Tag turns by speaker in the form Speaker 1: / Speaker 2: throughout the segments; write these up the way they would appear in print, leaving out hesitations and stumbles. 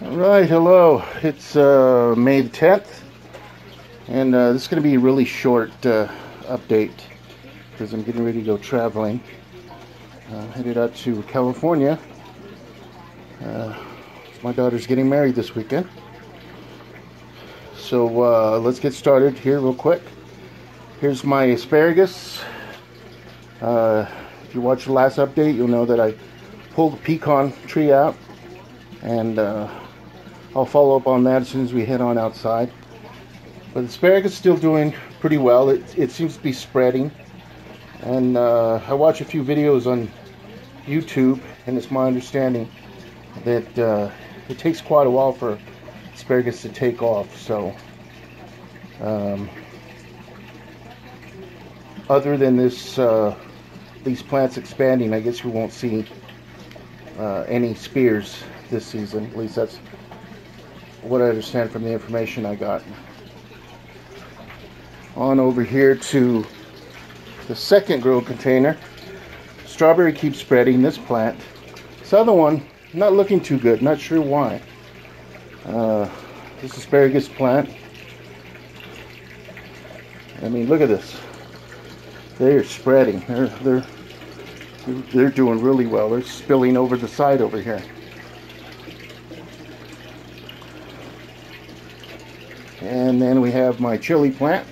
Speaker 1: All right, hello. It's May the 10th, and this is going to be a really short update because I'm getting ready to go traveling. Headed out to California. My daughter's getting married this weekend. So let's get started here real quick. Here's my asparagus. If you watched the last update, you'll know that I pulled the pecan tree out, and I'll follow up on that as soon as we head on outside. But asparagus is still doing pretty well. It seems to be spreading. And I watch a few videos on YouTube, and it's my understanding that it takes quite a while for asparagus to take off. So other than these plants expanding, I guess we won't see any spears this season. At least that's what I understand from the information I got. On over here to the second grow container. Strawberry keeps spreading this plant. This other one, not looking too good. Not sure why. This asparagus plant. I mean, look at this. They're spreading. They're doing really well. They're spilling over the side over here. And then we have my chili plant,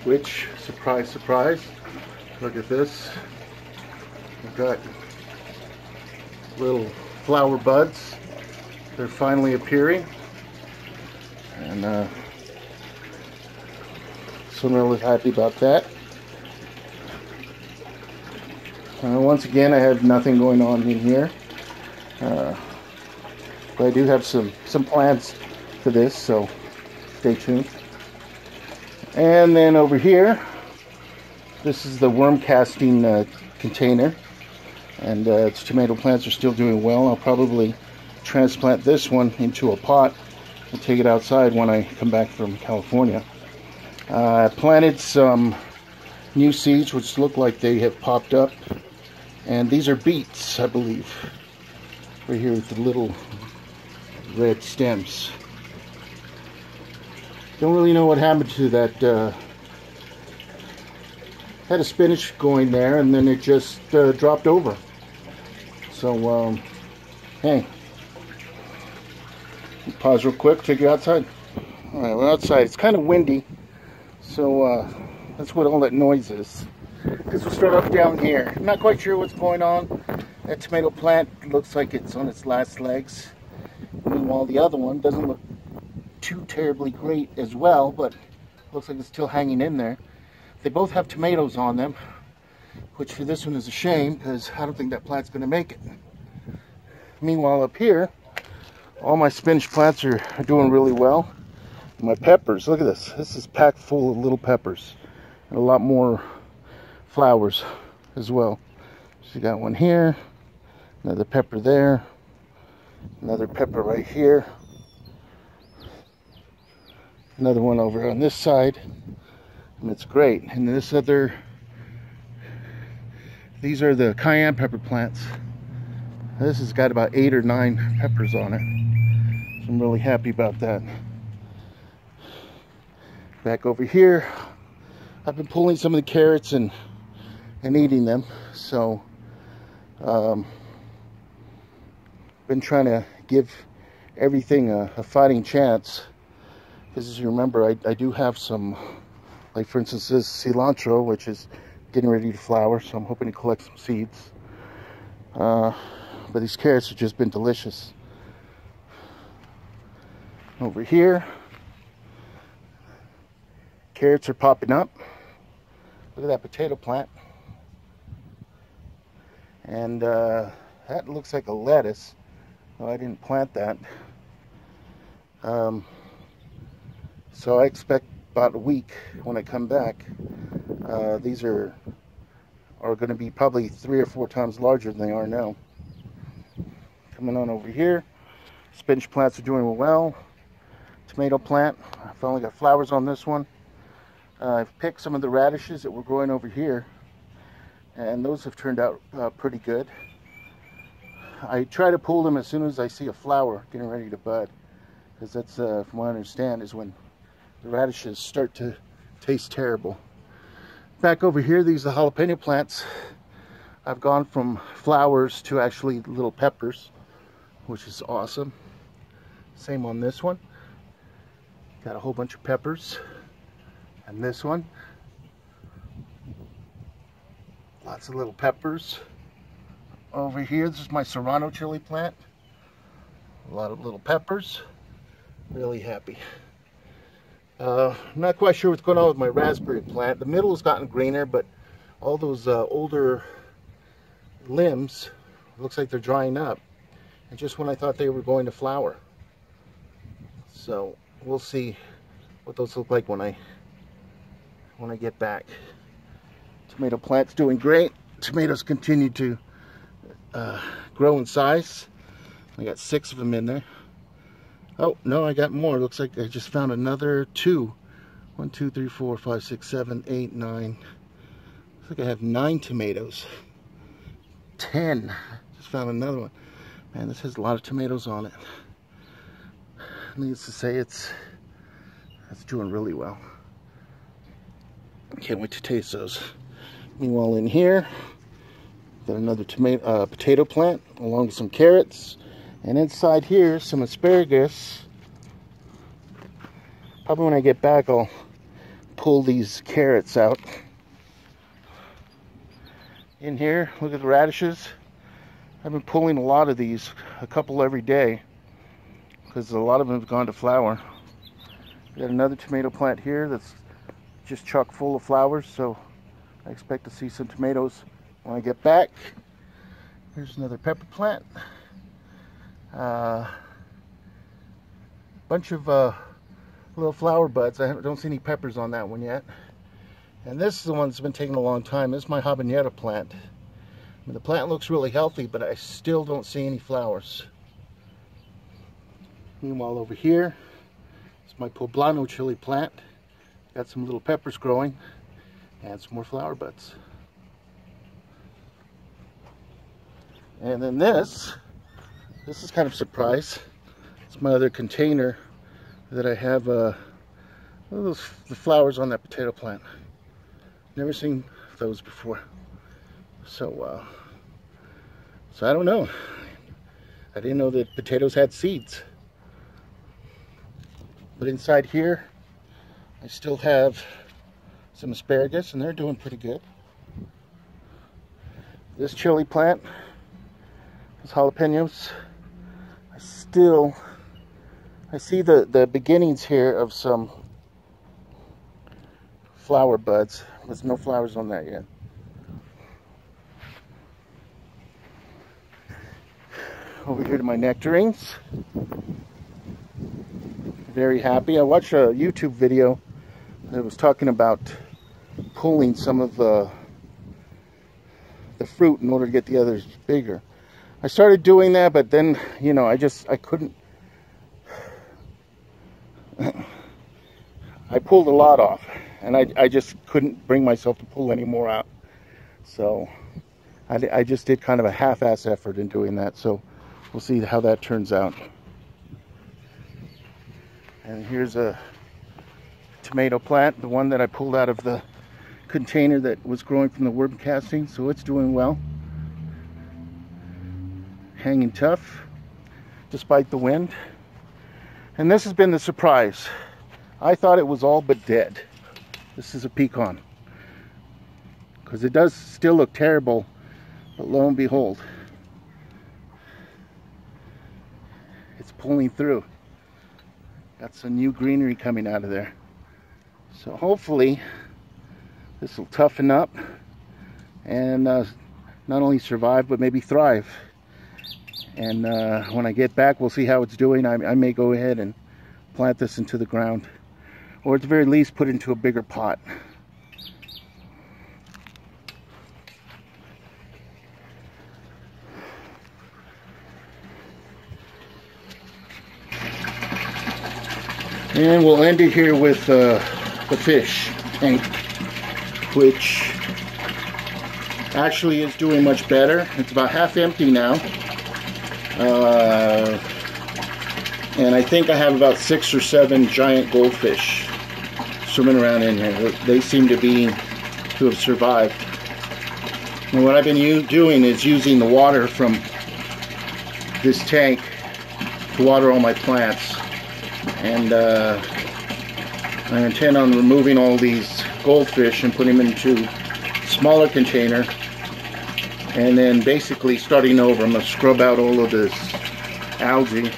Speaker 1: which, surprise, surprise, look at this. We've got little flower buds. They're finally appearing. And so I'm really happy about that. Once again, I have nothing going on in here. But I do have some plans for this, so stay tuned. And then over here, this is the worm casting container, and its tomato plants are still doing well. I'll probably transplant this one into a pot and take it outside when I come back from California. I planted some new seeds which look like they have popped up, and these are beets, I believe, right here with the little red stems. Don't really know what happened to that. Had a spinach going there, and then it just dropped over. So, hey, pause real quick, take you outside. All right, we're outside. It's kind of windy, so that's what all that noise is. Because we'll start off down here. I'm not quite sure what's going on. That tomato plant looks like it's on its last legs. Meanwhile, the other one doesn't look too terribly great as well, but looks like it's still hanging in there. They both have tomatoes on them, which for this one is a shame because I don't think that plant's going to make it. Meanwhile, up here, all my spinach plants are doing really well. My peppers, look at this. This is packed full of little peppers and a lot more flowers as well. So you got one here, another pepper there, another pepper right here, another one over on this side, and it's great. And this other, these are the cayenne pepper plants. This has got about 8 or 9 peppers on it, so I'm really happy about that. Back over here, I've been pulling some of the carrots and eating them, so been trying to give everything a fighting chance. Because as you remember, I do have some, like for instance this cilantro, which is getting ready to flower, so I'm hoping to collect some seeds. But these carrots have just been delicious. Over here, carrots are popping up. Look at that potato plant. And that looks like a lettuce. Well, I didn't plant that. So I expect about a week when I come back. These are going to be probably 3 or 4 times larger than they are now. Coming on over here, spinach plants are doing well. Tomato plant, I finally got flowers on this one. I've picked some of the radishes that were growing over here, and those have turned out pretty good. I try to pull them as soon as I see a flower getting ready to bud, because that's, from what I understand, is when the radishes start to taste terrible. Back over here, these are the jalapeno plants. I've gone from flowers to actually little peppers, which is awesome. Same on this one. Got a whole bunch of peppers. And this one. Lots of little peppers. Over here, this is my serrano chili plant. A lot of little peppers. Really happy. I'm not quite sure what's going on with my raspberry plant. The middle has gotten greener, but all those older limbs, looks like they're drying up. And just when I thought they were going to flower. So we'll see what those look like when I get back. Tomato plant's doing great. Tomatoes continue to grow in size. I got 6 of them in there. Oh no, I got more. Looks like I just found another 2. 1, 2, 3, 4, 5, 6, 7, 8, 9. Looks like I have 9 tomatoes. 10. Just found another one. Man, this has a lot of tomatoes on it. Needless to say, it's doing really well. Can't wait to taste those. Meanwhile, in here, got another potato plant along with some carrots, and inside here, some asparagus. Probably when I get back, I'll pull these carrots out. In here, look at the radishes. I've been pulling a lot of these, a couple every day, because a lot of them have gone to flower. Got another tomato plant here that's just chock full of flowers, so I expect to see some tomatoes when I get back. Here's another pepper plant. Bunch of little flower buds. I don't see any peppers on that one yet. And this is the one that's been taking a long time. This is my habanero plant. I mean, the plant looks really healthy, but I still don't see any flowers. Meanwhile, over here, it's my poblano chili plant. Got some little peppers growing and some more flower buds. And then this is kind of a surprise. It's my other container that I have the flowers on that potato plant. Never seen those before. So I don't know. I didn't know that potatoes had seeds. But inside here, I still have some asparagus, and they're doing pretty good. This chili plant, these jalapenos, I see the beginnings here of some flower buds. There's no flowers on that yet. Over here to my nectarines. Very happy. I watched a YouTube video that was talking about pulling some of the fruit in order to get the others bigger. I started doing that, but then, you know, I couldn't. I pulled a lot off, and I just couldn't bring myself to pull any more out. So I just did kind of a half-ass effort in doing that. So we'll see how that turns out. And here's a tomato plant, the one that I pulled out of the container that was growing from the worm casting. So it's doing well. Hanging tough, despite the wind. And this has been the surprise. I thought it was all but dead. This is a pecan. Because it does still look terrible, but lo and behold, it's pulling through. Got some new greenery coming out of there. So hopefully this will toughen up and not only survive, but maybe thrive. And when I get back, we'll see how it's doing. I may go ahead and plant this into the ground, or at the very least put it into a bigger pot. And we'll end it here with the fish tank, which actually is doing much better. It's about half empty now. And I think I have about 6 or 7 giant goldfish swimming around in here. They seem to have survived. And what I've been doing is using the water from this tank to water all my plants. And I intend on removing all these goldfish and putting them into a smaller container, and then basically starting over. I'm going to scrub out all of this algae,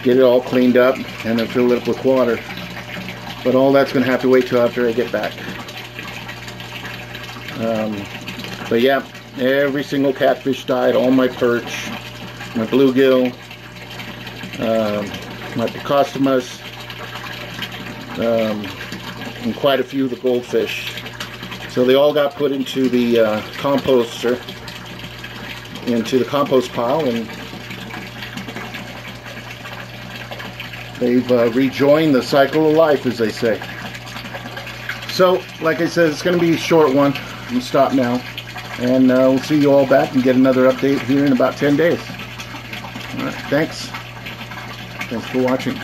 Speaker 1: get it all cleaned up, and then fill it up with water. But all that's going to have to wait till after I get back. But yeah, every single catfish died, all my perch, my bluegill, my Picostomus, and quite a few of the goldfish. So they all got put into the composter, into the compost pile, and they've rejoined the cycle of life, as they say. So, like I said, it's going to be a short one. I'm going to stop now, and we'll see you all back and get another update here in about 10 days. All right, thanks. Thanks for watching.